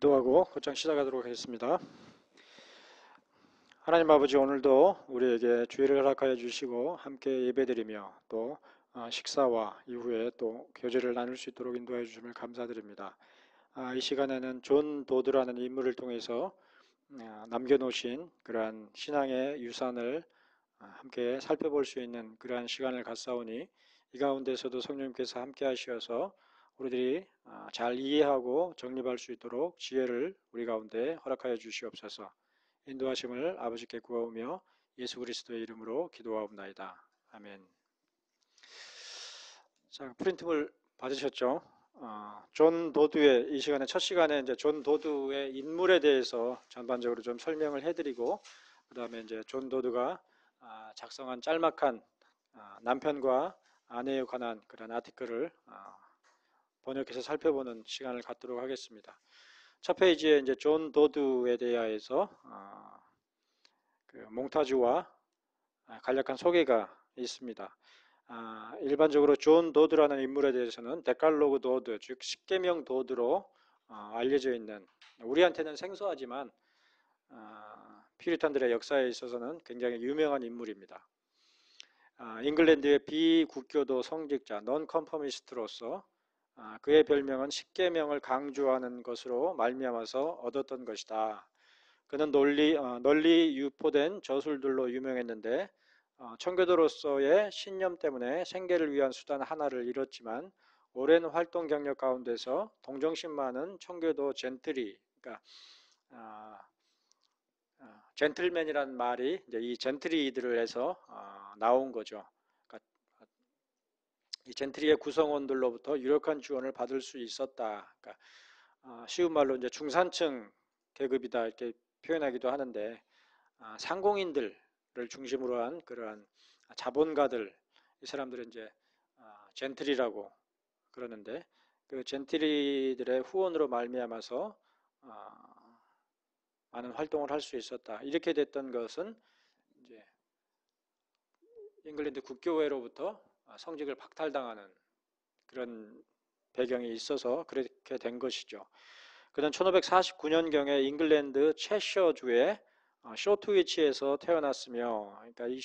기도하고 곧장 시작하도록 하겠습니다. 하나님 아버지, 오늘도 우리에게 주의를 허락하여 주시고 함께 예배드리며 또 식사와 이후에 또 교제를 나눌 수 있도록 인도해 주심을 감사드립니다. 이 시간에는 존 도드라는 인물을 통해서 남겨놓으신 그러한 신앙의 유산을 함께 살펴볼 수 있는 그러한 시간을 갖사오니 이 가운데서도 성령님께서 함께 하시어서 우리들이 잘 이해하고 정립할 수 있도록 지혜를 우리 가운데 허락하여 주시옵소서. 인도하심을 아버지께 구하오며 예수 그리스도의 이름으로 기도하옵나이다. 아멘. 자, 프린트물 받으셨죠? 존 도두의 이 시간에 첫 시간에 이제 존 도두의 인물에 대해서 전반적으로 좀 설명을 해드리고 그 다음에 이제 존 도두가 작성한 짤막한 남편과 아내에 관한 그런 아티클을 번역해서 살펴보는 시간을 갖도록 하겠습니다. 첫 페이지에 이제 존 도두에 대하여서 그 몽타주와 간략한 소개가 있습니다. 일반적으로 존 도드라는 인물에 대해서는 데칼로그 도드, 즉 십계명 도드로 알려져 있는, 우리한테는 생소하지만 퓨리탄들의 역사에 있어서는 굉장히 유명한 인물입니다. 잉글랜드의 비국교도 성직자 넌컨퍼미스트로서 그의 별명은 십계명을 강조하는 것으로 말미암아서 얻었던 것이다. 그는 널리 유포된 저술들로 유명했는데 청교도로서의 신념 때문에 생계를 위한 수단 하나를 잃었지만 오랜 활동 경력 가운데서 동정심 많은 청교도 젠틀이, 그러니까 젠틀맨이라는 말이 이제 이 젠트리들을 해서 나온 거죠. 그러니까 이 젠트리의 구성원들로부터 유력한 지원을 받을 수 있었다. 그러니까 쉬운 말로 이제 중산층 계급이다 이렇게 표현하기도 하는데 상공인들을 중심으로 한 그러한 자본가들, 이 사람들은 이제 젠트리라고 그러는데 그 젠트리들의 후원으로 말미암아서 많은 활동을 할 수 있었다. 이렇게 됐던 것은 이제 잉글랜드 국교회로부터 성직을 박탈당하는 그런 배경이 있어서 그렇게 된 것이죠. 그는 1549년경에 잉글랜드 채셔주의 쇼트위치에서 태어났으며, 그러니까 이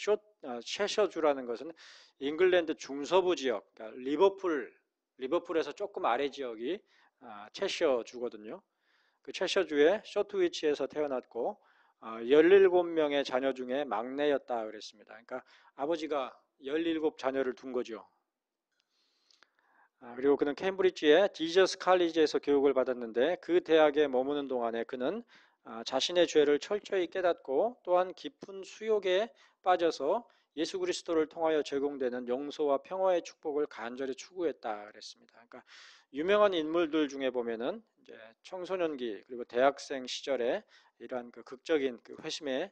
채셔주라는 것은 잉글랜드 중서부 지역, 그러니까 리버풀에서 조금 아래 지역이 채셔주거든요. 그 채셔주의 쇼트위치에서 태어났고 17명의 자녀 중에 막내였다 그랬습니다. 그러니까 아버지가 17자녀를 둔 거죠. 그리고 그는 케임브리지의 지저스 칼리지에서 교육을 받았는데 그 대학에 머무는 동안에 그는 자신의 죄를 철저히 깨닫고 또한 깊은 수욕에 빠져서 예수 그리스도를 통하여 제공되는 용서와 평화의 축복을 간절히 추구했다 그랬습니다. 그러니까 유명한 인물들 중에 보면은 이제 청소년기 그리고 대학생 시절에 이러한 그 극적인 그 회심의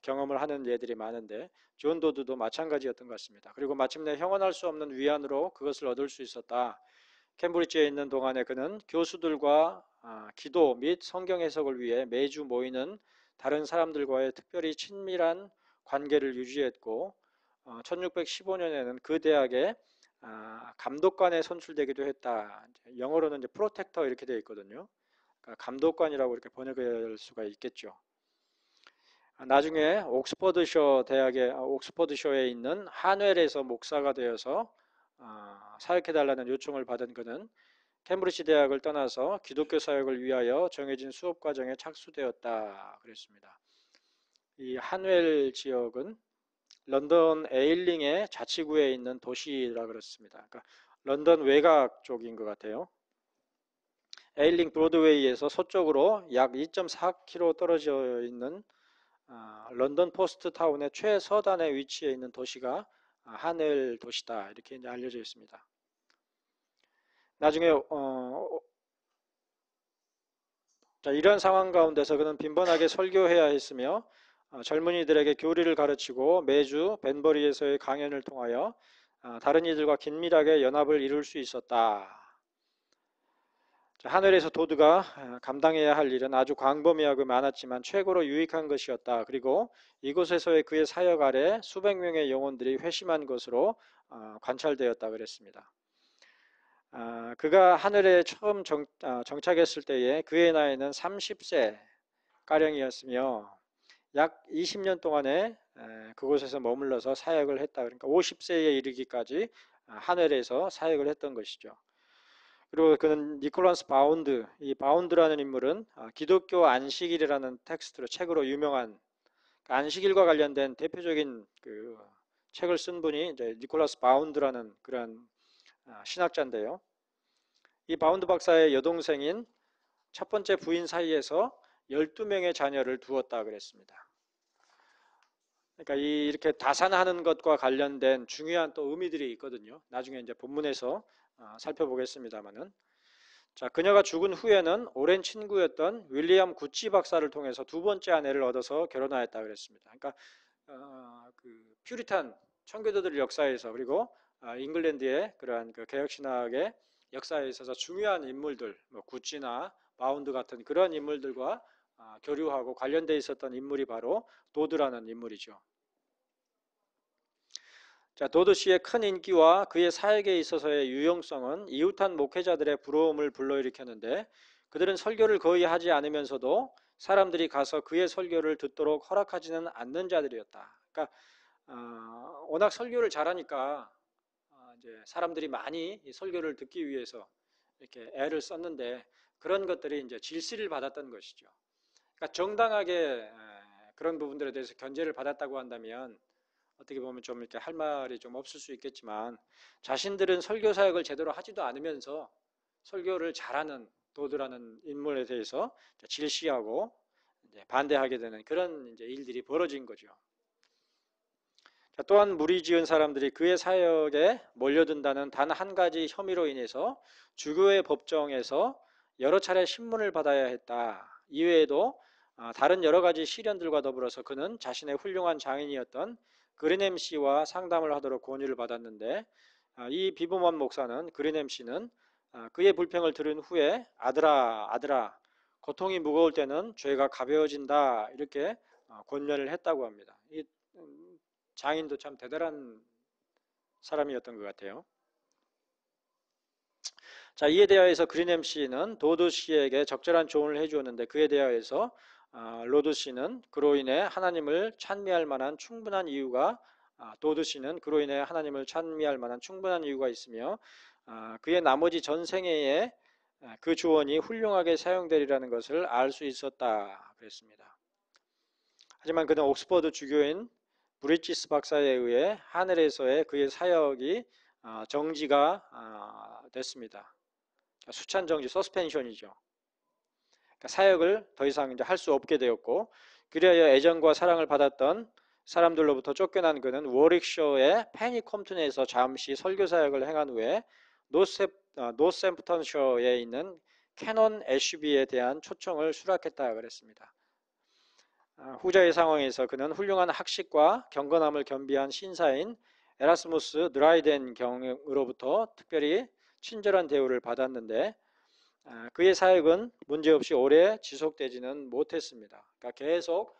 경험을 하는 예들이 많은데 존 도드도 마찬가지였던 것 같습니다. 그리고 마침내 형언할 수 없는 위안으로 그것을 얻을 수 있었다. 캠브리지에 있는 동안에 그는 교수들과 기도 및 성경 해석을 위해 매주 모이는 다른 사람들과의 특별히 친밀한 관계를 유지했고 1615년에는 그 대학에 감독관에 선출되기도 했다. 영어로는 이제 프로텍터 이렇게 되어 있거든요. 그러니까 감독관이라고 이렇게 번역할 수가 있겠죠. 나중에 옥스퍼드셔에 있는 한웰에서 목사가 되어서 사역해달라는 요청을 받은 그는 캠브리지 대학을 떠나서 기독교 사역을 위하여 정해진 수업 과정에 착수되었다 그랬습니다. 이 한웰 지역은 런던 에일링의 자치구에 있는 도시라 그렇습니다. 그러니까 런던 외곽 쪽인 것 같아요. 에일링 브로드웨이에서 서쪽으로 약 2.4km 떨어져 있는 런던 포스트 타운의 최서단에 위치해 있는 도시가 한웰 도시다 이렇게 이제 알려져 있습니다. 나중에 이런 상황 가운데서 그는 빈번하게 설교해야 했으며 젊은이들에게 교리를 가르치고 매주 벤버리에서의 강연을 통하여 다른 이들과 긴밀하게 연합을 이룰 수 있었다. 하늘에서 도드가 감당해야 할 일은 아주 광범위하고 많았지만 최고로 유익한 것이었다. 그리고 이곳에서의 그의 사역 아래 수백 명의 영혼들이 회심한 것으로 관찰되었다 그랬습니다. 그가 하늘에 처음 정착했을 때에 그의 나이는 30세 가량이었으며 약 20년 동안에 그곳에서 머물러서 사역을 했다. 그러니까 50세에 이르기까지 하늘에서 사역을 했던 것이죠. 그리고 그는 니콜라스 바운드, 이 바운드라는 인물은 기독교 안식일이라는 텍스트로 책으로 유명한 그 안식일과 관련된 대표적인 그 책을 쓴 분이 이제 니콜라스 바운드라는 그런 신학자인데요. 이 바운드 박사의 여동생인 첫 번째 부인 사이에서 12명의 자녀를 두었다 그랬습니다. 그러니까 이렇게 다산하는 것과 관련된 중요한 또 의미들이 있거든요. 나중에 이제 본문에서 살펴보겠습니다만은. 자, 그녀가 죽은 후에는 오랜 친구였던 윌리엄 구치 박사를 통해서 두 번째 아내를 얻어서 결혼하였다 그랬습니다. 그러니까 그 퓨리탄 청교도들 역사에서 그리고 잉글랜드의 그러한 그 개혁 신학의 역사에 있어서 중요한 인물들, 뭐 구치나 바운드 같은 그런 인물들과 교류하고 관련돼 있었던 인물이 바로 도드라는 인물이죠. 자, 도드 씨의 큰 인기와 그의 사역에 있어서의 유용성은 이웃한 목회자들의 부러움을 불러일으켰는데 그들은 설교를 거의 하지 않으면서도 사람들이 가서 그의 설교를 듣도록 허락하지는 않는 자들이었다. 그러니까 워낙 설교를 잘하니까 이제 사람들이 많이 이 설교를 듣기 위해서 이렇게 애를 썼는데 그런 것들이 이제 질시를 받았던 것이죠. 그러니까 정당하게 그런 부분들에 대해서 견제를 받았다고 한다면 어떻게 보면 좀 이렇게 할 말이 좀 없을 수 있겠지만 자신들은 설교 사역을 제대로 하지도 않으면서 설교를 잘하는 도드라는 인물에 대해서 질시하고 이제 반대하게 되는 그런 이제 일들이 벌어진 거죠. 또한 무리지은 사람들이 그의 사역에 몰려든다는 단 한 가지 혐의로 인해서 주교의 법정에서 여러 차례 신문을 받아야 했다. 이외에도 다른 여러 가지 시련들과 더불어서 그는 자신의 훌륭한 장인이었던 그리넴 씨와 상담을 하도록 권유를 받았는데 이 비브먼 목사는 그리넴 씨는 그의 불평을 들은 후에 아들아 고통이 무거울 때는 죄가 가벼워진다 이렇게 권면을 했다고 합니다. 이 장인도 참 대단한 사람이었던 것 같아요. 자, 이에 대하여서 그리넴 씨는 도드 씨에게 적절한 조언을 해주었는데 그에 대하여서 로드 씨는 그로 인해 하나님을 찬미할 만한 충분한 이유가 도드 씨는 그로 인해 하나님을 찬미할 만한 충분한 이유가 있으며 그의 나머지 전생애에 그 조언이 훌륭하게 사용되리라는 것을 알 수 있었다 그랬습니다. 하지만 그는 옥스퍼드 주교인 브리치스 박사에 의해 하늘에서의 그의 사역이 정지가 됐습니다. 수찬 정지, 서스펜션이죠. 그러니까 사역을 더 이상 이제 할 수 없게 되었고, 그리하여 애정과 사랑을 받았던 사람들로부터 쫓겨난 그는 워릭셔의 페니컴튼에서 잠시 설교 사역을 행한 후에 노샘프턴셔에 있는 캐논 애쉬비에 대한 초청을 수락했다 그랬습니다. 후자의 상황에서 그는 훌륭한 학식과 경건함을 겸비한 신사인 에라스무스 드라이덴 경으로부터 특별히 친절한 대우를 받았는데 그의 사역은 문제없이 오래 지속되지는 못했습니다. 그러니까 계속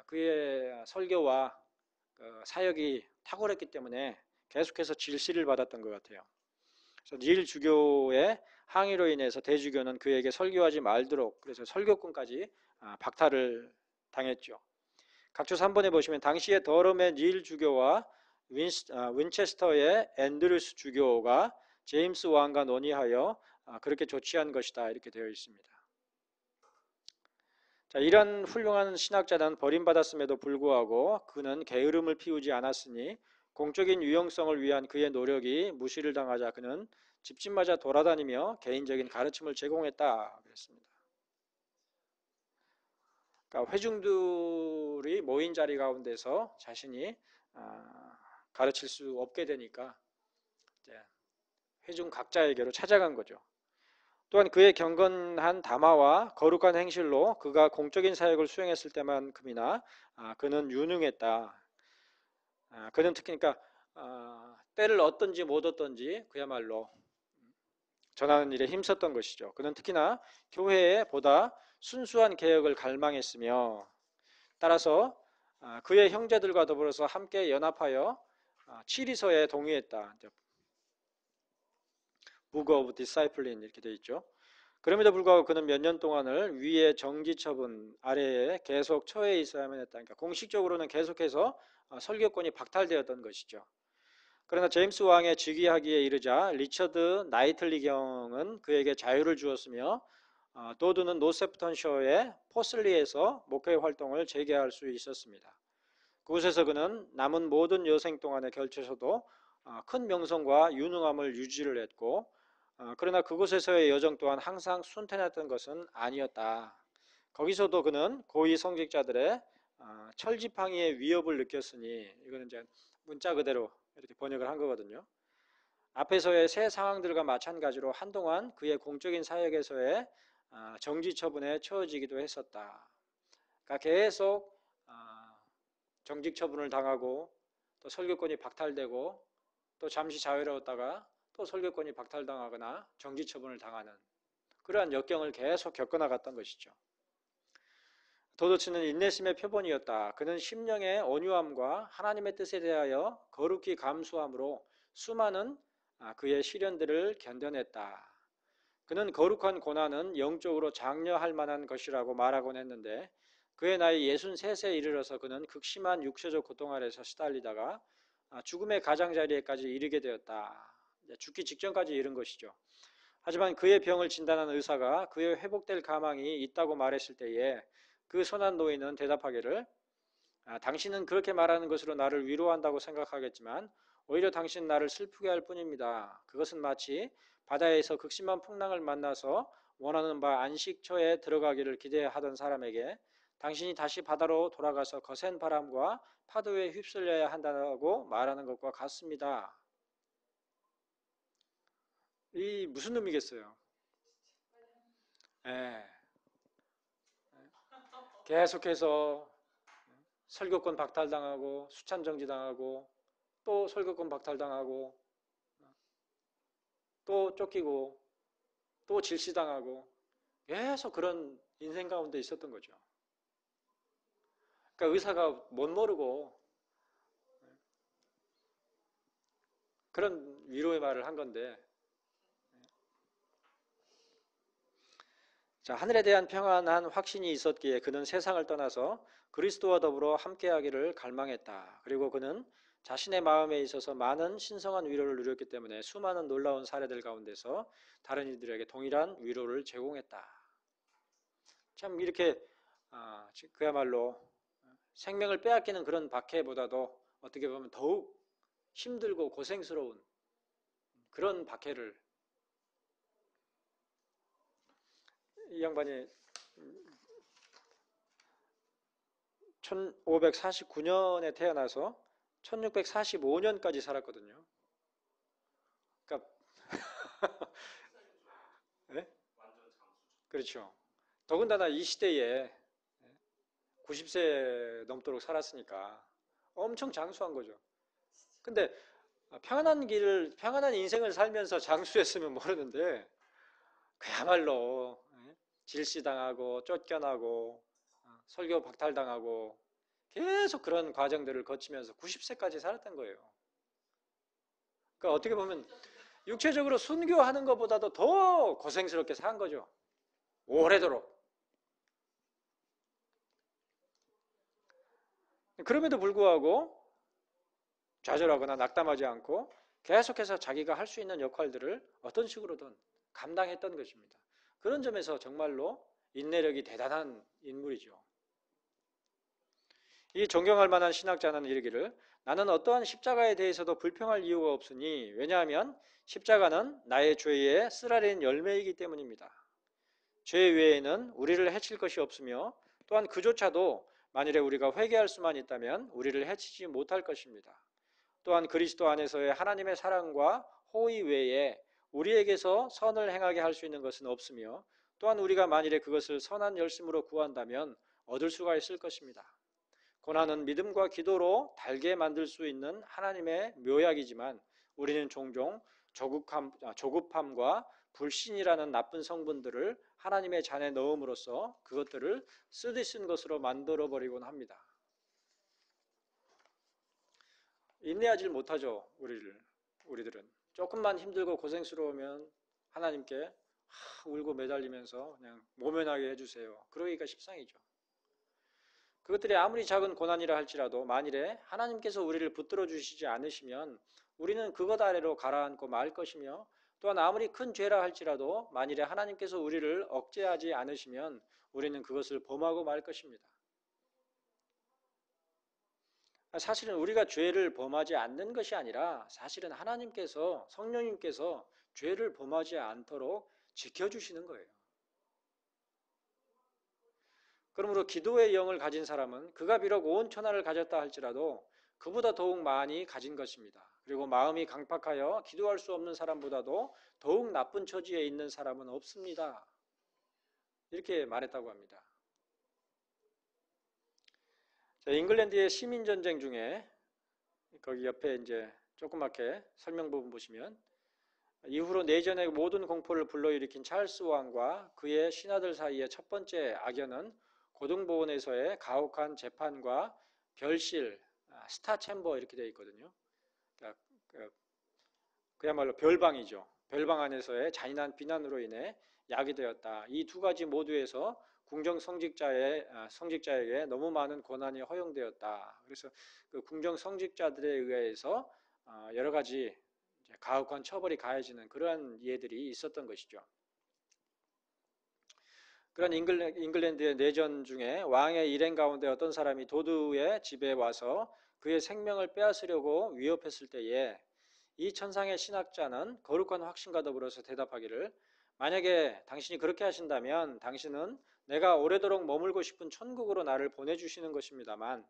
그의 설교와 사역이 탁월했기 때문에 계속해서 질시를 받았던 것 같아요. 그래서 닐 주교의 항의로 인해서 대주교는 그에게 설교하지 말도록 그래서 설교권까지 박탈을 당했죠. 각주 3번에 보시면 당시에 더럼의 닐 주교와 윈체스터의 앤드루스 주교가 제임스 왕과 논의하여 그렇게 조치한 것이다 이렇게 되어 있습니다. 자, 이런 훌륭한 신학자는 버림받았음에도 불구하고 그는 게으름을 피우지 않았으니 공적인 유용성을 위한 그의 노력이 무시를 당하자 그는 집집마다 돌아다니며 개인적인 가르침을 제공했다 그랬습니다. 그러니까 회중들이 모인 자리 가운데서 자신이 가르칠 수 없게 되니까 회중 각자에게로 찾아간 거죠. 또한 그의 경건한 담화와 거룩한 행실로 그가 공적인 사역을 수행했을 때만큼이나 그는 유능했다. 그는 특히 그러니까 때를 얻든지 못 얻든지 그야말로 전하는 일에 힘썼던 것이죠. 그는 특히나 교회에 보다 순수한 개혁을 갈망했으며 따라서 그의 형제들과 더불어서 함께 연합하여 치리서에 동의했다. Book of Discipline 이렇게 되어 있죠. 그럼에도 불구하고 그는 몇 년 동안을 위의 정지 처분 아래에 계속 처해 있어야만 했다. 그러니까 공식적으로는 계속해서 설교권이 박탈되었던 것이죠. 그러나 제임스 왕의 즉위하기에 이르자 리처드 나이틀리 경은 그에게 자유를 주었으며 도드는 노세프턴셔의 포슬리에서 목회 활동을 재개할 수 있었습니다. 그곳에서 그는 남은 모든 여생 동안에 걸쳐서도 큰 명성과 유능함을 유지를 했고 그러나 그곳에서의 여정 또한 항상 순탄했던 것은 아니었다. 거기서도 그는 고위 성직자들의 철지팡이의 위협을 느꼈으니 이거는 이제 문자 그대로 이렇게 번역을 한 거거든요. 앞에서의 새 상황들과 마찬가지로 한동안 그의 공적인 사역에서의 정지 처분에 처해지기도 했었다. 그러니까 계속 정직 처분을 당하고 또 설교권이 박탈되고 또 잠시 자유로웠다가 또 설교권이 박탈당하거나 정지 처분을 당하는 그러한 역경을 계속 겪어나갔던 것이죠. 도도치는 인내심의 표본이었다. 그는 심령의 온유함과 하나님의 뜻에 대하여 거룩히 감수함으로 수많은 그의 시련들을 견뎌냈다. 그는 거룩한 고난은 영적으로 장려할 만한 것이라고 말하곤 했는데 그의 나이 63세에 이르러서 그는 극심한 육체적 고통 아래서 시달리다가 죽음의 가장자리에까지 이르게 되었다. 죽기 직전까지 이른 것이죠. 하지만 그의 병을 진단한 의사가 그의 회복될 가망이 있다고 말했을 때에 그 선한 노인은 대답하기를 당신은 그렇게 말하는 것으로 나를 위로한다고 생각하겠지만 오히려 당신은 나를 슬프게 할 뿐입니다. 그것은 마치 바다에서 극심한 풍랑을 만나서 원하는 바 안식처에 들어가기를 기대하던 사람에게 당신이 다시 바다로 돌아가서 거센 바람과 파도에 휩쓸려야 한다고 말하는 것과 같습니다. 이 무슨 의미겠어요? 예. 계속해서 설교권 박탈당하고 수찬 정지당하고 또 설교권 박탈당하고 또 쫓기고 또 질시당하고 계속 그런 인생 가운데 있었던 거죠. 그러니까 의사가 못 모르고 그런 위로의 말을 한 건데 자, 하늘에 대한 평안한 확신이 있었기에 그는 세상을 떠나서 그리스도와 더불어 함께하기를 갈망했다. 그리고 그는 자신의 마음에 있어서 많은 신성한 위로를 누렸기 때문에 수많은 놀라운 사례들 가운데서 다른 이들에게 동일한 위로를 제공했다. 참 이렇게 그야말로 생명을 빼앗기는 그런 박해보다도 어떻게 보면 더욱 힘들고 고생스러운 그런 박해를 이 양반이 1549년에 태어나서 1645년까지 살았거든요. 그러니까 네? 그렇죠. 더군다나 이 시대에 90세 넘도록 살았으니까 엄청 장수한 거죠. 근데 평안한 인생을 살면서 장수했으면 모르는데 그야말로 질시당하고 쫓겨나고 설교 박탈당하고 계속 그런 과정들을 거치면서 90세까지 살았던 거예요. 그러니까 어떻게 보면 육체적으로 순교하는 것보다도 더 고생스럽게 산 거죠. 오래도록. 그럼에도 불구하고 좌절하거나 낙담하지 않고 계속해서 자기가 할 수 있는 역할들을 어떤 식으로든 감당했던 것입니다. 그런 점에서 정말로 인내력이 대단한 인물이죠. 이 존경할 만한 신학자는 이르기를 나는 어떠한 십자가에 대해서도 불평할 이유가 없으니 왜냐하면 십자가는 나의 죄의 쓰라린 열매이기 때문입니다. 죄 외에는 우리를 해칠 것이 없으며 또한 그조차도 만일에 우리가 회개할 수만 있다면 우리를 해치지 못할 것입니다. 또한 그리스도 안에서의 하나님의 사랑과 호의 외에 우리에게서 선을 행하게 할 수 있는 것은 없으며 또한 우리가 만일에 그것을 선한 열심으로 구한다면 얻을 수가 있을 것입니다. 고난은 믿음과 기도로 달게 만들 수 있는 하나님의 묘약이지만 우리는 종종 조급함과 불신이라는 나쁜 성분들을 하나님의 잔에 넣음으로써 그것들을 쓰디쓴 것으로 만들어버리곤 합니다. 인내하지 못하죠. 우리들은 조금만 힘들고 고생스러우면 하나님께 울고 매달리면서 그냥 모면하게 해주세요. 그러기가 십상이죠. 그것들이 아무리 작은 고난이라 할지라도 만일에 하나님께서 우리를 붙들어 주시지 않으시면 우리는 그것 아래로 가라앉고 말 것이며, 또한 아무리 큰 죄라 할지라도 만일에 하나님께서 우리를 억제하지 않으시면 우리는 그것을 범하고 말 것입니다. 사실은 우리가 죄를 범하지 않는 것이 아니라 사실은 하나님께서, 성령님께서 죄를 범하지 않도록 지켜주시는 거예요. 그러므로 기도의 영을 가진 사람은 그가 비록 온 천하를 가졌다 할지라도 그보다 더욱 많이 가진 것입니다. 그리고 마음이 강팍하여 기도할 수 없는 사람보다도 더욱 나쁜 처지에 있는 사람은 없습니다. 이렇게 말했다고 합니다. 자, 잉글랜드의 시민전쟁 중에 거기 옆에 이제 조그맣게 설명 부분 보시면, 이후로 내전의 모든 공포를 불러일으킨 찰스 왕과 그의 신하들 사이의 첫 번째 악연은 고등보원에서의 가혹한 재판과 별실, 스타 챔버 이렇게 되어 있거든요. 그러니까 그야말로 별방이죠. 별방 안에서의 잔인한 비난으로 인해 야기되었다. 이 두 가지 모두에서 궁정 성직자에게 너무 많은 권한이 허용되었다. 그래서 그 궁정 성직자들에 의해서 여러 가지 가혹한 처벌이 가해지는 그러한 예들이 있었던 것이죠. 그런 잉글랜드의 내전 중에 왕의 일행 가운데 어떤 사람이 도두의 집에 와서 그의 생명을 빼앗으려고 위협했을 때에 이 천상의 신학자는 거룩한 확신과 더불어서 대답하기를, 만약에 당신이 그렇게 하신다면 당신은 내가 오래도록 머물고 싶은 천국으로 나를 보내주시는 것입니다만,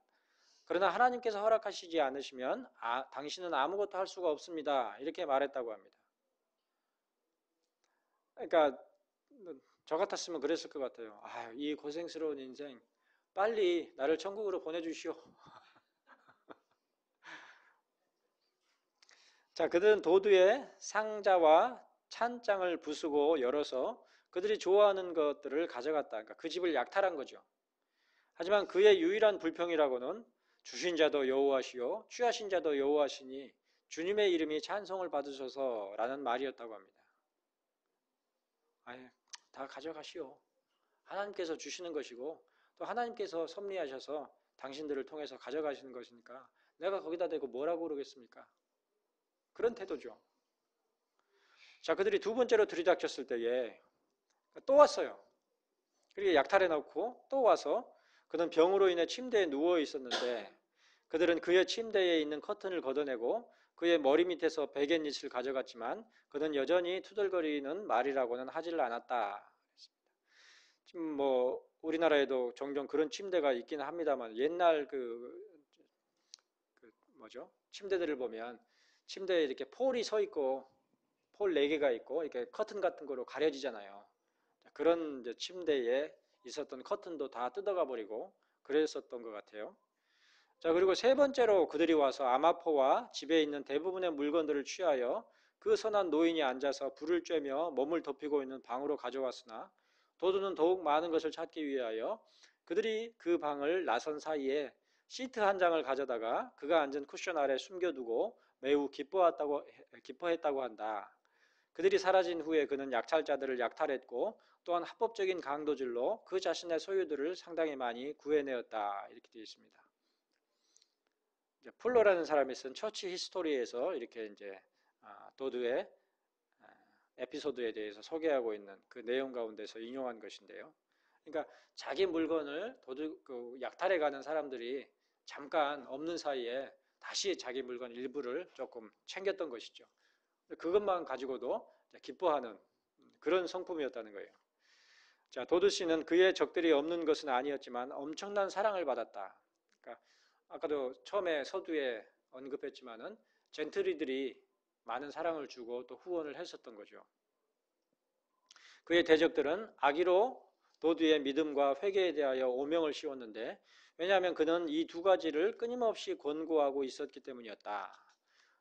그러나 하나님께서 허락하시지 않으시면 당신은 아무것도 할 수가 없습니다. 이렇게 말했다고 합니다. 그러니까 저 같았으면 그랬을 것 같아요. 이 고생스러운 인생 빨리 나를 천국으로 보내주시오. 자, 그들은 도두의 상자와 찬장을 부수고 열어서 그들이 좋아하는 것들을 가져갔다. 그러니까 그 집을 약탈한 거죠. 하지만 그의 유일한 불평이라고는 주신 자도 여호와시요 취하신 자도 여호와시니 주님의 이름이 찬송을 받으셔서라는 말이었다고 합니다. 다 가져가시오. 하나님께서 주시는 것이고 또 하나님께서 섭리하셔서 당신들을 통해서 가져가시는 것이니까 내가 거기다 대고 뭐라고 그러겠습니까? 그런 태도죠. 자, 그들이 두 번째로 들이닥쳤을 때에 또 왔어요. 그리고 약탈해 놓고 또 와서 그는 병으로 인해 침대에 누워 있었는데 그들은 그의 침대에 있는 커튼을 걷어내고 그의 머리 밑에서 베갯잇을 가져갔지만 그는 여전히 투덜거리는 말이라고는 하지를 않았다. 지금 뭐 우리나라에도 종종 그런 침대가 있기는 합니다만 옛날 뭐죠? 침대들을 보면 침대에 이렇게 폴이 서 있고 폴 4개가 있고 이렇게 커튼 같은 거로 가려지잖아요. 그런 이제 침대에 있었던 커튼도 다 뜯어가 버리고 그랬었던 것 같아요. 자, 그리고 세 번째로 그들이 와서 아마포와 집에 있는 대부분의 물건들을 취하여 그 선한 노인이 앉아서 불을 쬐며 몸을 덮이고 있는 방으로 가져왔으나 도두는 더욱 많은 것을 찾기 위하여 그들이 그 방을 나선 사이에 시트 한 장을 가져다가 그가 앉은 쿠션 아래 숨겨두고 매우 기뻐했다고 한다. 그들이 사라진 후에 그는 약탈자들을 약탈했고 또한 합법적인 강도질로 그 자신의 소유들을 상당히 많이 구해내었다. 이렇게 되어 있습니다. 풀러라는 사람이 쓴 처치 히스토리에서 이렇게 이제 도드의 에피소드에 대해서 소개하고 있는 그 내용 가운데서 인용한 것인데요. 그러니까 자기 물건을 약탈해 가는 사람들이 잠깐 없는 사이에 다시 자기 물건 일부를 조금 챙겼던 것이죠. 그것만 가지고도 기뻐하는 그런 성품이었다는 거예요. 자, 도드 씨는 그의 적들이 없는 것은 아니었지만 엄청난 사랑을 받았다. 그러니까 아까도 처음에 서두에 언급했지만은 젠트리들이 많은 사랑을 주고 또 후원을 했었던 거죠. 그의 대적들은 악의로 도드의 믿음과 회개에 대하여 오명을 씌웠는데 왜냐하면 그는 이 두 가지를 끊임없이 권고하고 있었기 때문이었다.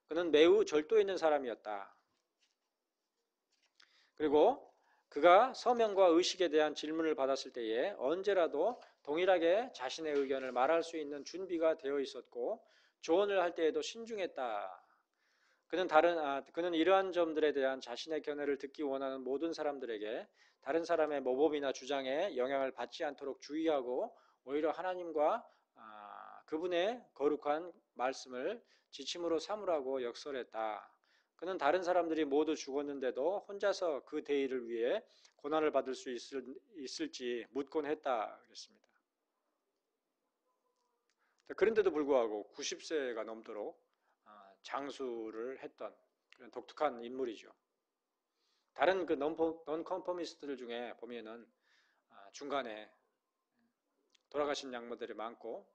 그는 매우 절도 있는 사람이었다. 그리고 그가 서명과 의식에 대한 질문을 받았을 때에 언제라도 동일하게 자신의 의견을 말할 수 있는 준비가 되어 있었고 조언을 할 때에도 신중했다. 그는 이러한 점들에 대한 자신의 견해를 듣기 원하는 모든 사람들에게 다른 사람의 모범이나 주장에 영향을 받지 않도록 주의하고 오히려 하나님과 그분의 거룩한 말씀을 지침으로 삼으라고 역설했다. 그는 다른 사람들이 모두 죽었는데도 혼자서 그 대의를 위해 고난을 받을 수 있을지 묻곤 했다 그랬습니다. 그런데도 불구하고 90세가 넘도록 장수를 했던 그런 독특한 인물이죠. 다른 그 non-conformist들 중에 보면은 중간에 돌아가신 양모들이 많고,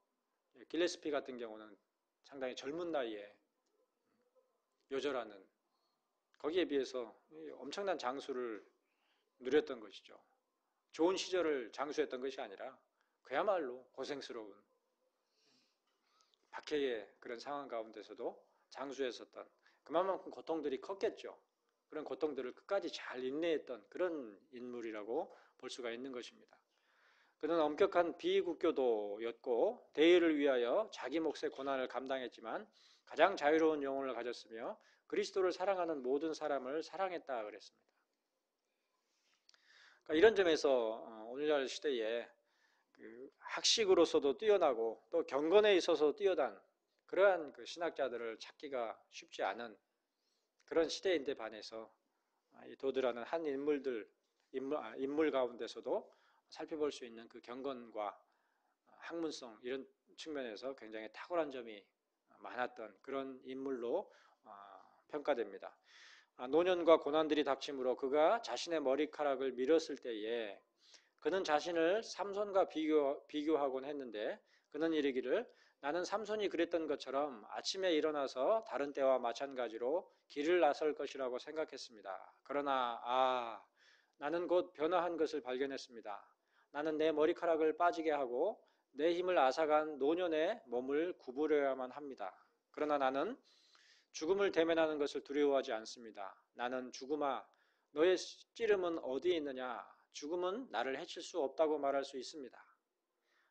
길레스피 같은 경우는 상당히 젊은 나이에 요절하는, 거기에 비해서 엄청난 장수를 누렸던 것이죠. 좋은 시절을 장수했던 것이 아니라 그야말로 고생스러운 박해의 그런 상황 가운데서도 장수했었던, 그만큼 고통들이 컸겠죠. 그런 고통들을 끝까지 잘 인내했던 그런 인물이라고 볼 수가 있는 것입니다. 그는 엄격한 비국교도였고 대의를 위하여 자기 몫의 고난을 감당했지만 가장 자유로운 영혼을 가졌으며 그리스도를 사랑하는 모든 사람을 사랑했다 그랬습니다. 그러니까 이런 점에서 오늘날 시대에 그 학식으로서도 뛰어나고 또 경건에 있어서 뛰어난 그러한 그 신학자들을 찾기가 쉽지 않은 그런 시대인데 반해서 이 도드라는 한 인물 가운데서도 살펴볼 수 있는 그 경건과 학문성 이런 측면에서 굉장히 탁월한 점이 많았던 그런 인물로 평가됩니다. 노년과 고난들이 닥침으로 그가 자신의 머리카락을 밀었을 때에 그는 자신을 삼손과 비교하곤 했는데 그는 이르기를 나는 삼손이 그랬던 것처럼 아침에 일어나서 다른 때와 마찬가지로 길을 나설 것이라고 생각했습니다. 그러나 나는 곧 변화한 것을 발견했습니다. 나는 내 머리카락을 빠지게 하고 내 힘을 앗아간 노년의 몸을 구부려야만 합니다. 그러나 나는 죽음을 대면하는 것을 두려워하지 않습니다. 나는 죽음아 너의 찌름은 어디에 있느냐? 죽음은 나를 해칠 수 없다고 말할 수 있습니다.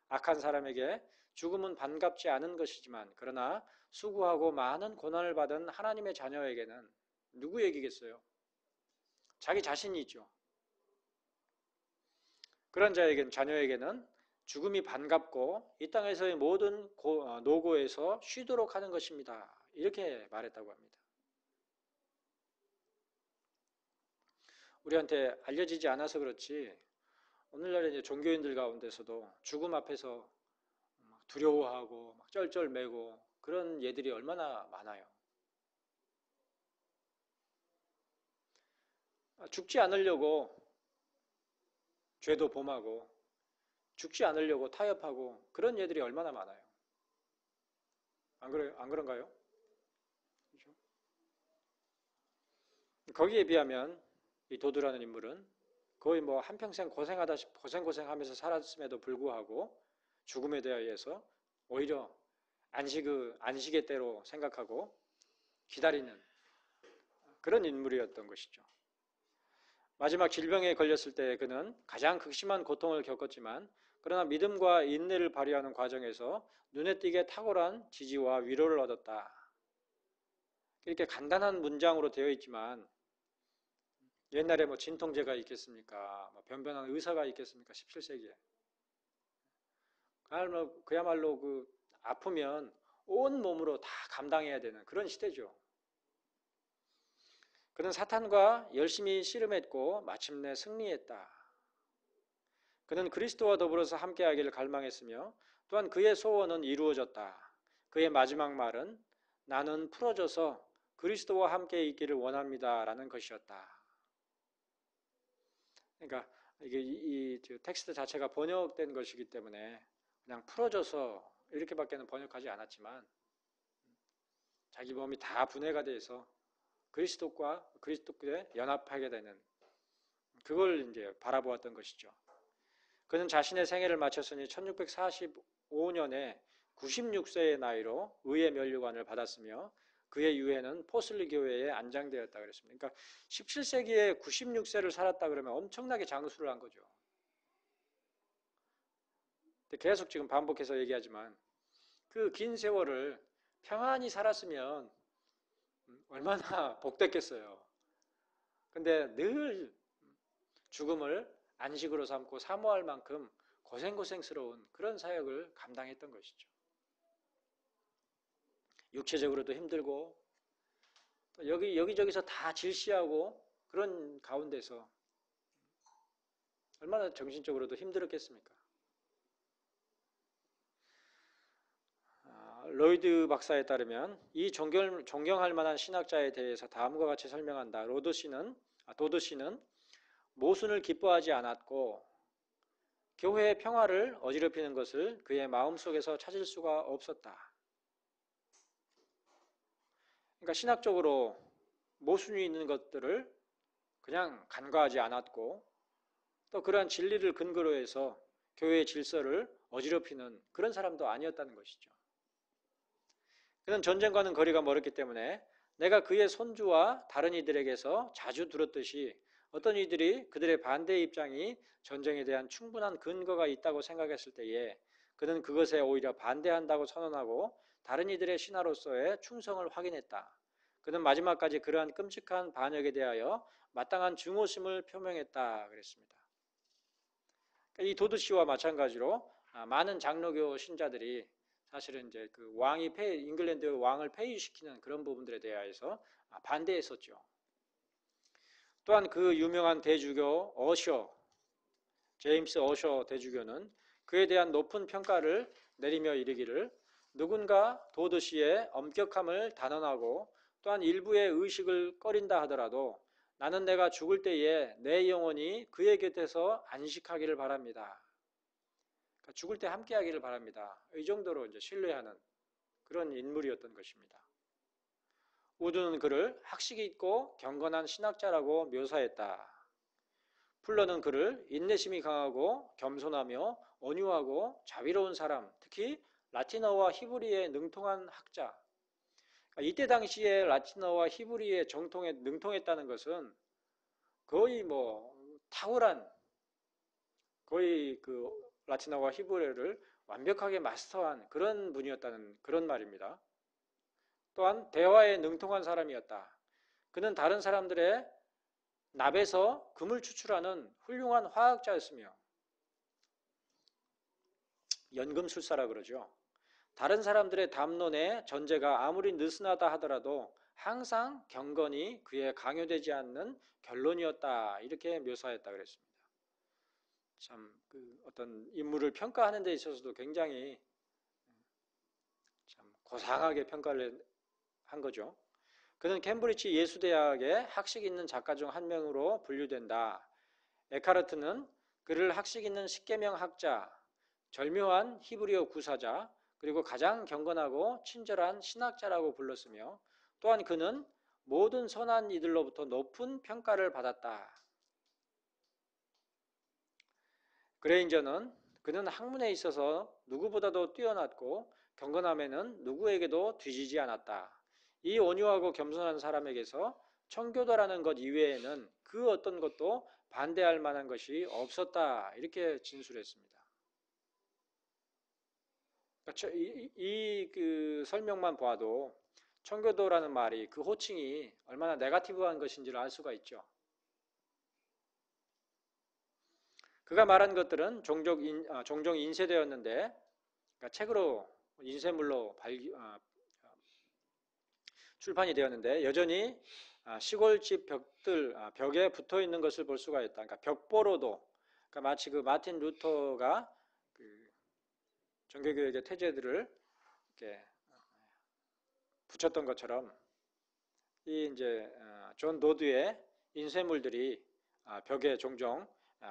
악한 사람에게 죽음은 반갑지 않은 것이지만 그러나 수고하고 많은 고난을 받은 하나님의 자녀에게는 누구에게겠어요? 자기 자신이죠. 그런 자녀에게는 죽음이 반갑고 이 땅에서의 모든 노고에서 쉬도록 하는 것입니다. 이렇게 말했다고 합니다. 우리한테 알려지지 않아서 그렇지 오늘날의 이제 종교인들 가운데서도 죽음 앞에서 두려워하고 막 쩔쩔매고 그런 예들이 얼마나 많아요. 죽지 않으려고 죄도 범하고 죽지 않으려고 타협하고 그런 예들이 얼마나 많아요. 안 그런가요? 그렇죠? 거기에 비하면 이 도두라는 인물은 거의 뭐 한평생 고생하면서 살았음에도 불구하고 죽음에 대하여서 오히려 안식의 때로 생각하고 기다리는 그런 인물이었던 것이죠. 마지막 질병에 걸렸을 때 그는 가장 극심한 고통을 겪었지만 그러나 믿음과 인내를 발휘하는 과정에서 눈에 띄게 탁월한 지지와 위로를 얻었다. 이렇게 간단한 문장으로 되어 있지만 옛날에 뭐 진통제가 있겠습니까? 뭐 변변한 의사가 있겠습니까? 17세기에. 그야말로 그 아프면 온 몸으로 다 감당해야 되는 그런 시대죠. 그는 사탄과 열심히 씨름했고 마침내 승리했다. 그는 그리스도와 더불어서 함께하기를 갈망했으며 또한 그의 소원은 이루어졌다. 그의 마지막 말은 나는 풀어져서 그리스도와 함께 있기를 원합니다. 라는 것이었다. 그러니까 이게 이 텍스트 자체가 번역된 것이기 때문에 그냥 풀어져서 이렇게밖에는 번역하지 않았지만 자기 몸이 다 분해가 돼서 그리스도께 연합하게 되는 그걸 이제 바라보았던 것이죠. 그는 자신의 생애를 마쳤으니 1645년에 96세의 나이로 의회 면류관을 받았으며 그의 유해는 포슬리 교회에 안장되었다 그랬습니다. 그러니까 17세기에 96세를 살았다 그러면 엄청나게 장수를 한 거죠. 계속 지금 반복해서 얘기하지만 그 긴 세월을 평안히 살았으면 얼마나 복됐겠어요. 근데 늘 죽음을 안식으로 삼고 사모할 만큼 고생고생스러운 그런 사역을 감당했던 것이죠. 육체적으로도 힘들고 또 여기저기서 다 질시하고 그런 가운데서 얼마나 정신적으로도 힘들었겠습니까? 로이드 박사에 따르면 이 존경할 만한 신학자에 대해서 다음과 같이 설명한다. 도드 씨는 모순을 기뻐하지 않았고 교회의 평화를 어지럽히는 것을 그의 마음속에서 찾을 수가 없었다. 그러니까 신학적으로 모순이 있는 것들을 그냥 간과하지 않았고 또 그러한 진리를 근거로 해서 교회의 질서를 어지럽히는 그런 사람도 아니었다는 것이죠. 그는 전쟁과는 거리가 멀었기 때문에 내가 그의 손주와 다른 이들에게서 자주 들었듯이 어떤 이들이 그들의 반대 입장이 전쟁에 대한 충분한 근거가 있다고 생각했을 때에 그는 그것에 오히려 반대한다고 선언하고 다른 이들의 신하로서의 충성을 확인했다. 그는 마지막까지 그러한 끔찍한 반역에 대하여 마땅한 증오심을 표명했다 그랬습니다. 이 도드 씨와 마찬가지로 많은 장로교 신자들이 사실은 이제 그 잉글랜드 왕을 폐위시키는 그런 부분들에 대해서 반대했었죠. 또한 그 유명한 대주교 제임스 어셔 대주교는 그에 대한 높은 평가를 내리며 이르기를 누군가 도드 씨의 엄격함을 단언하고 또한 일부의 의식을 꺼린다 하더라도 나는 내가 죽을 때에 내 영혼이 그의 곁에서 안식하기를 바랍니다. 그러니까 죽을 때 함께하기를 바랍니다. 이 정도로 이제 신뢰하는 그런 인물이었던 것입니다. 우드는 그를 학식 있고 경건한 신학자라고 묘사했다. 풀러는 그를 인내심이 강하고 겸손하며 온유하고 자비로운 사람, 특히 라틴어와 히브리에 능통한 학자. 이때 당시에 라틴어와 히브리에 능통했다는 것은 거의 뭐 탁월한 거의 그 라틴어와 히브리어를 완벽하게 마스터한 그런 분이었다는 그런 말입니다. 또한 대화에 능통한 사람이었다. 그는 다른 사람들의 납에서 금을 추출하는 훌륭한 화학자였으며 연금술사라 그러죠. 다른 사람들의 담론에 전제가 아무리 느슨하다 하더라도 항상 경건이 그에 강요되지 않는 결론이었다. 이렇게 묘사했다 그랬습니다. 참 그 어떤 인물을 평가하는 데 있어서도 굉장히 참 고상하게 평가를 한 거죠. 그는 캠브리지 예수대학의 학식 있는 작가 중 한 명으로 분류된다. 에카르트는 그를 학식 있는 십계명 학자, 절묘한 히브리어 구사자, 그리고 가장 경건하고 친절한 신학자라고 불렀으며 또한 그는 모든 선한 이들로부터 높은 평가를 받았다. 그레인저는 그는 학문에 있어서 누구보다도 뛰어났고 경건함에는 누구에게도 뒤지지 않았다. 이 온유하고 겸손한 사람에게서 청교도라는 것 이외에는 그 어떤 것도 반대할 만한 것이 없었다. 이렇게 진술했습니다. 그 설명만 봐도 청교도라는 말이 그 호칭이 얼마나 네거티브한 것인지를 알 수가 있죠. 그가 말한 것들은 종종 인쇄되었는데 그러니까 책으로 인쇄물로 출판이 되었는데 여전히 시골집 벽에 붙어 있는 것을 볼 수가 있다. 그러니까 벽보로도 그러니까 마치 그 마틴 루터가 그 종교개혁의 태제들을 이렇게 붙였던 것처럼 이 이제 존 도드의 인쇄물들이 벽에 종종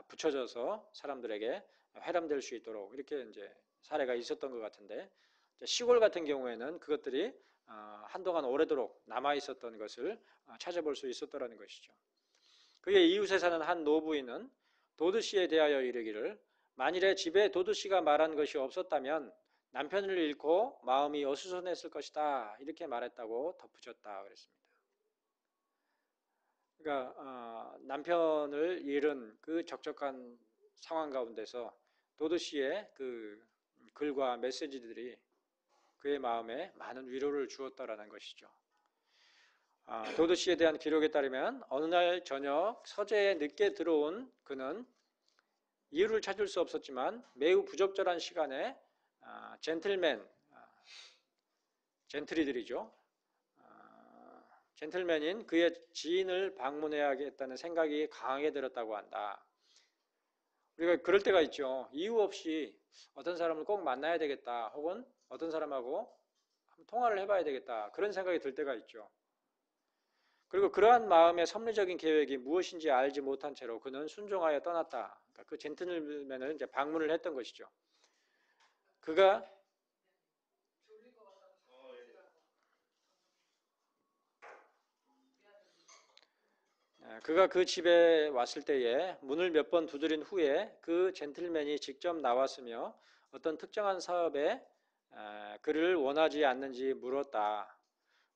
붙여져서 사람들에게 회람될 수 있도록 이렇게 이제 사례가 있었던 것 같은데 시골 같은 경우에는 그것들이 한동안 오래도록 남아 있었던 것을 찾아볼 수 있었더라는 것이죠. 그의 이웃에 사는 한 노부인은 도드 씨에 대하여 이르기를 만일에 집에 도드 씨가 말한 것이 없었다면 남편을 잃고 마음이 어수선했을 것이다 이렇게 말했다고 덧붙였다 그랬습니다. 그러니까 남편을 잃은 그 적적한 상황 가운데서 도드 씨의 그 글과 메시지들이 그의 마음에 많은 위로를 주었다라는 것이죠. 도드시에 대한 기록에 따르면 어느 날 저녁 서재에 늦게 들어온 그는 이유를 찾을 수 없었지만 매우 부적절한 시간에 젠트리들이죠. 젠틀맨인 그의 지인을 방문해야겠다는 생각이 강하게 들었다고 한다. 우리가 그럴 때가 있죠. 이유 없이 어떤 사람을 꼭 만나야 되겠다, 혹은 어떤 사람하고 통화를 해봐야 되겠다, 그런 생각이 들 때가 있죠. 그리고 그러한 마음의 섭리적인 계획이 무엇인지 알지 못한 채로 그는 순종하여 떠났다. 그러니까 그 젠틀맨을 이제 방문을 했던 것이죠. 그가 그 집에 왔을 때에 문을 몇 번 두드린 후에 그 젠틀맨이 직접 나왔으며 어떤 특정한 사업에 그를 원하지 않는지 물었다.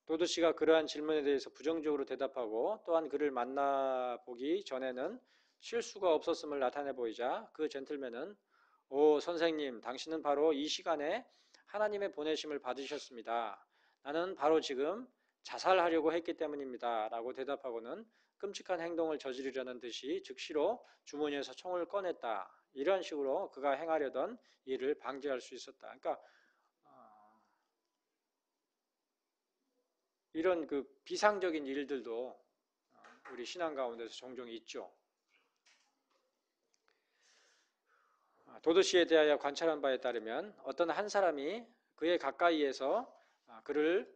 도드 씨가 그러한 질문에 대해서 부정적으로 대답하고 또한 그를 만나보기 전에는 쉴 수가 없었음을 나타내 보이자 그 젠틀맨은 오 선생님, 당신은 바로 이 시간에 하나님의 보내심을 받으셨습니다. 나는 바로 지금 자살하려고 했기 때문입니다. 라고 대답하고는 끔찍한 행동을 저지르려는 듯이 즉시로 주머니에서 총을 꺼냈다. 이런 식으로 그가 행하려던 일을 방지할 수 있었다. 그러니까 이런 그 비상적인 일들도 우리 신앙 가운데서 종종 있죠. 도드시에 대하여 관찰한 바에 따르면 어떤 한 사람이 그의 가까이에서 그를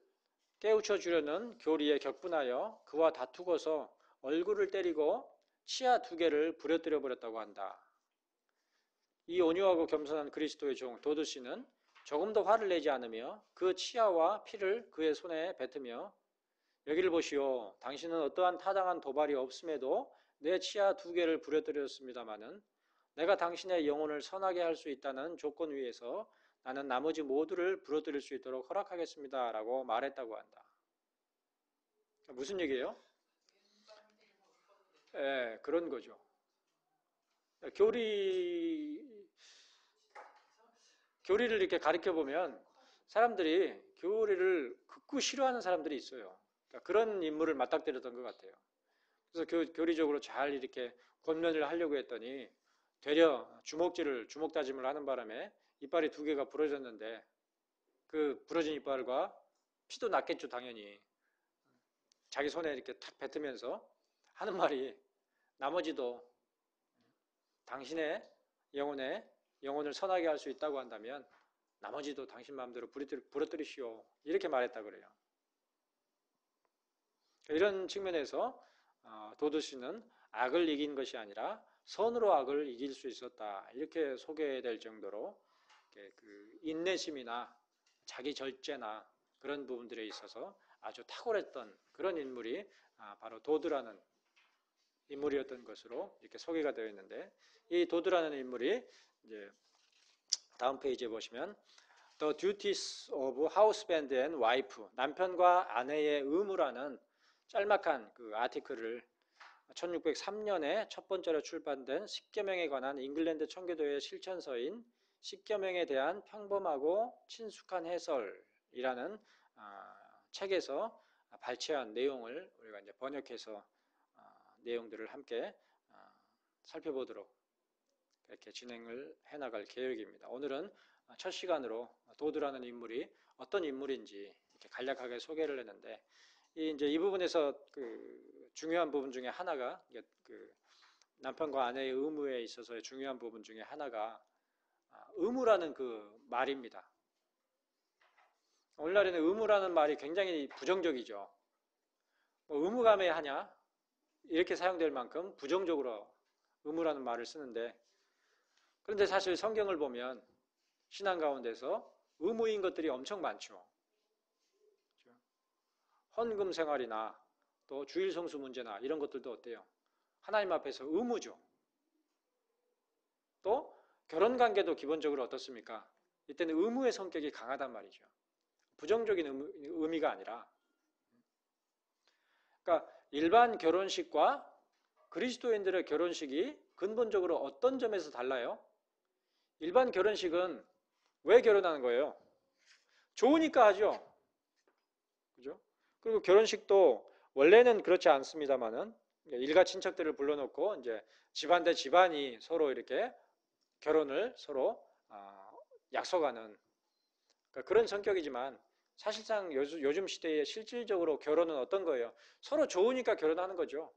깨우쳐 주려는 교리에 격분하여 그와 다투고서 얼굴을 때리고 치아 2개를 부러뜨려 버렸다고 한다. 이 온유하고 겸손한 그리스도의 종 도드시는 조금도 화를 내지 않으며 그 치아와 피를 그의 손에 뱉으며 여기를 보시오. 당신은 어떠한 타당한 도발이 없음에도 내 치아 2개를 부러뜨렸습니다마는 내가 당신의 영혼을 선하게 할 수 있다는 조건 위에서 나는 나머지 모두를 부러뜨릴 수 있도록 허락하겠습니다. 라고 말했다고 한다. 무슨 얘기예요? 그런 거죠. 교리를 이렇게 가르쳐 보면 사람들이 교리를 극구 싫어하는 사람들이 있어요. 그러니까 그런 인물을 맞닥뜨렸던 것 같아요. 그래서 교리적으로 잘 이렇게 권면을 하려고 했더니 되려 주먹 다짐을 하는 바람에 이빨이 2개가 부러졌는데 그 부러진 이빨과 피도 났겠죠, 당연히. 자기 손에 이렇게 탁 뱉으면서 하는 말이 나머지도 당신의 영혼을 선하게 할 수 있다고 한다면 나머지도 당신 마음대로 부러뜨리시오. 이렇게 말했다 그래요. 이런 측면에서 도드시는 악을 이긴 것이 아니라 선으로 악을 이길 수 있었다. 이렇게 소개될 정도로 그 인내심이나 자기 절제나 그런 부분들에 있어서 아주 탁월했던 그런 인물이 바로 도드라는 인물이었던 것으로 이렇게 소개가 되어 있는데, 이 도드라는 인물이 이제 다음 페이지에 보시면 The Duties of Houseband and Wife, 남편과 아내의 의무라는 짤막한 그 아티클을 1603년에 첫 번째로 출판된 십계명에 관한 잉글랜드 청교도의 실천서인 십계명에 대한 평범하고 친숙한 해설이라는 책에서 발췌한 내용을 우리가 이제 번역해서 내용들을 함께 살펴보도록 이렇게 진행을 해나갈 계획입니다. 오늘은 첫 시간으로 도드라는 인물이 어떤 인물인지 이렇게 간략하게 소개를 했는데, 이 부분에서 그 중요한 부분 중에 하나가 그 남편과 아내의 의무에 있어서의 중요한 부분 중에 하나가 의무라는 그 말입니다. 오늘날에는 의무라는 말이 굉장히 부정적이죠. 뭐 의무감에 하냐? 이렇게 사용될 만큼 부정적으로 의무라는 말을 쓰는데, 그런데 사실 성경을 보면 신앙 가운데서 의무인 것들이 엄청 많죠. 헌금 생활이나 또 주일 성수 문제나 이런 것들도 어때요? 하나님 앞에서 의무죠. 또 결혼 관계도 기본적으로 어떻습니까? 이때는 의무의 성격이 강하단 말이죠. 부정적인 의미가 아니라. 그러니까 일반 결혼식과 그리스도인들의 결혼식이 근본적으로 어떤 점에서 달라요? 일반 결혼식은 왜 결혼하는 거예요? 좋으니까 하죠. 그죠? 그리고 결혼식도 원래는 그렇지 않습니다만은 일가 친척들을 불러놓고 이제 집안 대 집안이 서로 이렇게 결혼을 서로 약속하는 그런 성격이지만 사실상 요즘 시대에 실질적으로 결혼은 어떤 거예요? 서로 좋으니까 결혼하는 거죠.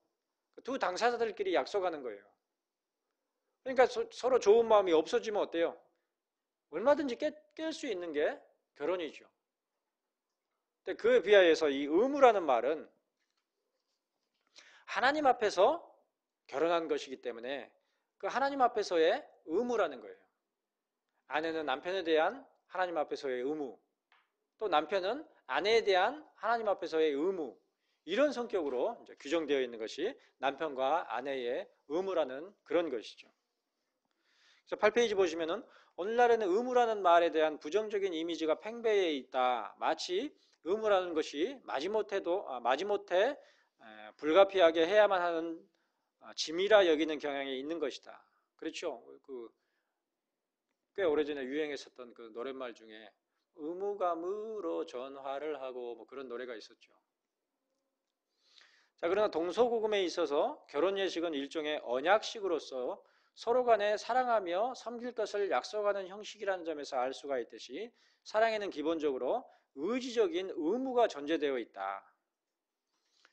두 당사자들끼리 약속하는 거예요. 그러니까 서로 좋은 마음이 없어지면 어때요? 얼마든지 깰 수 있는 게 결혼이죠. 근데 그에 비하여서 이 의무라는 말은 하나님 앞에서 결혼한 것이기 때문에 그 하나님 앞에서의 의무라는 거예요. 아내는 남편에 대한 하나님 앞에서의 의무, 또 남편은 아내에 대한 하나님 앞에서의 의무, 이런 성격으로 이제 규정되어 있는 것이 남편과 아내의 의무라는 그런 것이죠. 그래서 8페이지 보시면은 오늘날에는 의무라는 말에 대한 부정적인 이미지가 팽배해 있다. 마치 의무라는 것이 마지못해 불가피하게 해야만 하는 짐이라 여기는 경향이 있는 것이다. 그렇죠? 꽤 오래전에 유행했었던 그 노랫말 중에 의무감으로 전화를 하고 뭐 그런 노래가 있었죠. 자, 그러나 동서고금에 있어서 결혼 예식은 일종의 언약식으로서 서로 간에 사랑하며 섬길 것을 약속하는 형식이라는 점에서 알 수가 있듯이 사랑에는 기본적으로 의지적인 의무가 전제되어 있다.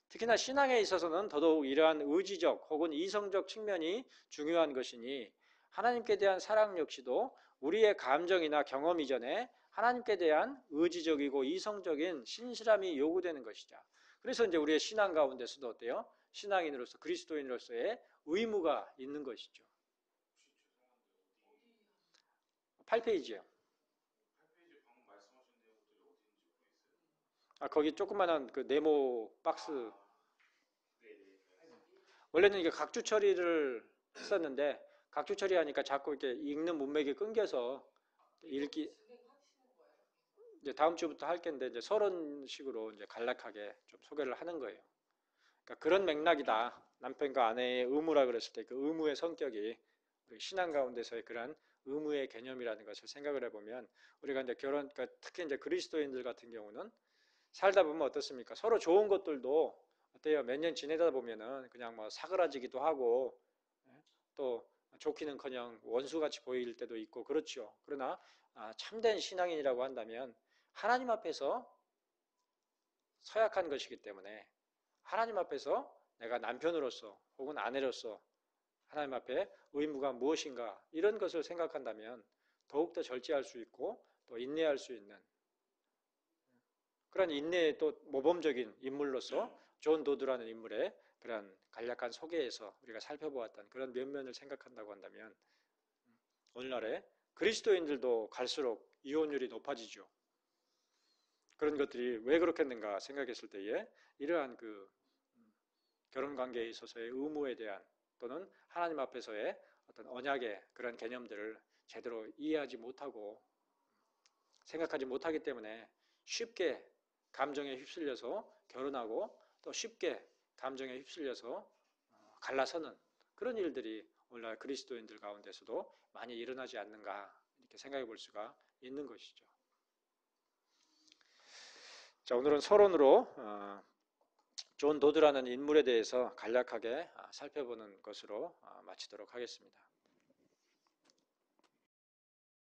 특히나 신앙에 있어서는 더더욱 이러한 의지적 혹은 이성적 측면이 중요한 것이니 하나님께 대한 사랑 역시도 우리의 감정이나 경험 이전에 하나님께 대한 의지적이고 이성적인 신실함이 요구되는 것이죠. 그래서 이제 우리의 신앙 가운데서도 어때요? 신앙인으로서 그리스도인으로서의 의무가 있는 것이죠. 8페이지요. 거기 조그만한 그 네모 박스. 원래는 이게 각주 처리를 했었는데 각주 처리하니까 자꾸 이렇게 읽는 문맥이 끊겨서 읽기 이제 다음 주부터 할 건데 이제 서론식으로 이제 간략하게 좀 소개를 하는 거예요. 그러니까 그런 맥락이다. 남편과 아내의 의무라 그랬을 때 그 의무의 성격이 우리 신앙 가운데서의 그런 의무의 개념이라는 것을 생각을 해보면 우리가 이제 그러니까 특히 이제 그리스도인들 같은 경우는 살다 보면 어떻습니까? 서로 좋은 것들도 어때요? 몇 년 지내다 보면은 그냥 뭐 사그라지기도 하고 또 좋기는커녕 원수같이 보일 때도 있고 그렇죠. 그러나 참된 신앙인이라고 한다면 하나님 앞에서 서약한 것이기 때문에 하나님 앞에서 내가 남편으로서 혹은 아내로서 하나님 앞에 의무가 무엇인가 이런 것을 생각한다면 더욱더 절제할 수 있고 또 인내할 수 있는 그런 인내의 또 모범적인 인물로서 존 도드라는 인물의 그런 간략한 소개에서 우리가 살펴보았던 그런 면면을 생각한다고 한다면 오늘날에 그리스도인들도 갈수록 이혼율이 높아지죠. 그런 것들이 왜 그렇겠는가 생각했을 때에 이러한 그 결혼 관계에 있어서의 의무에 대한 또는 하나님 앞에서의 어떤 언약의 그런 개념들을 제대로 이해하지 못하고 생각하지 못하기 때문에 쉽게 감정에 휩쓸려서 결혼하고 또 쉽게 감정에 휩쓸려서 갈라서는 그런 일들이 오늘날 그리스도인들 가운데서도 많이 일어나지 않는가 이렇게 생각해 볼 수가 있는 것이죠. 자, 오늘은 서론으로 존 도드라는 인물에 대해서 간략하게 살펴보는 것으로 마치도록 하겠습니다.